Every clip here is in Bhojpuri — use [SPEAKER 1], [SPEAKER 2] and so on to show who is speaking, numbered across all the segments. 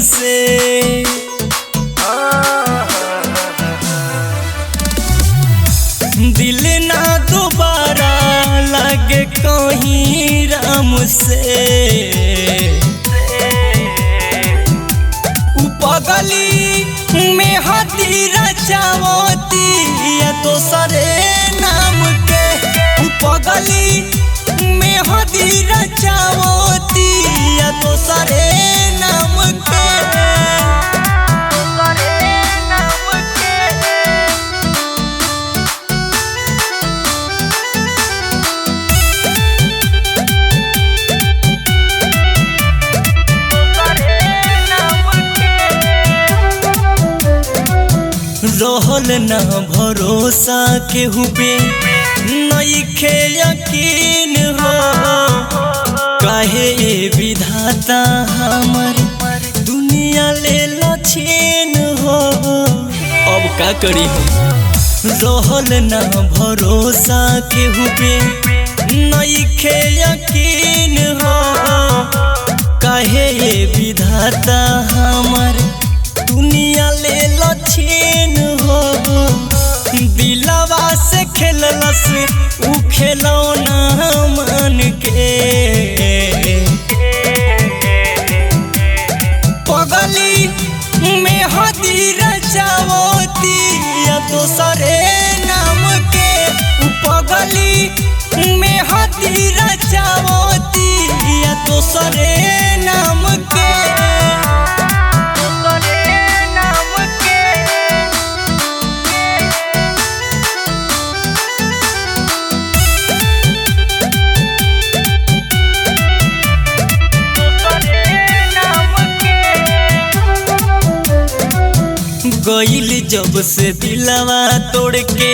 [SPEAKER 1] से। दिल ना दोबारा लगे कहीं राम से। उपगली में हदी रचावती या तो सरे नाम के। उपगली में हदी रचावती या तो सरे नाम के। रहल ना भरोसा केहू पे नइखे यकीन हो। काहे विधाता हमर दुनिया ले लछीन हो। अब का करी हम। रहल ना भरोसा केहू पे नइखे यकीन हो। काहे विधाता हमर दुनिया ले लछीन हो। दिलवा से खेललस उ खेलौना मन के। पगली में हदी रचावती या तो सरे नाम के। पगली में हदी रचावती या तो सरे नाम के। गईल जब से दिलवा तोड़ के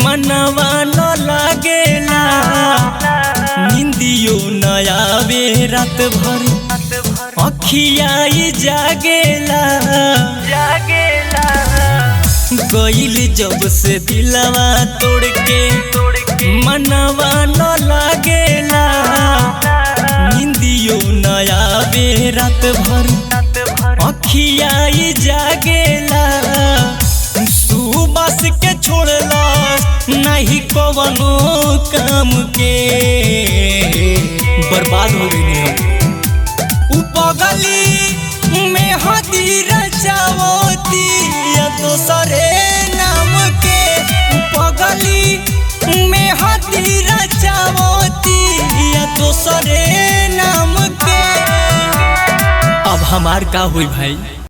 [SPEAKER 1] मनवा न लागेला। निंदियो न आवे रात भर अखिया जागेला। गईल जब से दिलवा तोड़ के मनवा न लागेला। निंदियो न आवे रात भर अखिया जागेला। सुबस के छोड़ला नहीं कवनो काम के। बर्बाद हो गई हम। उपगली में हदी रचावती या तो सरे नाम के। उपगली में हदी रचावती या तो सरे नाम के। अब हमार का हुई भाई।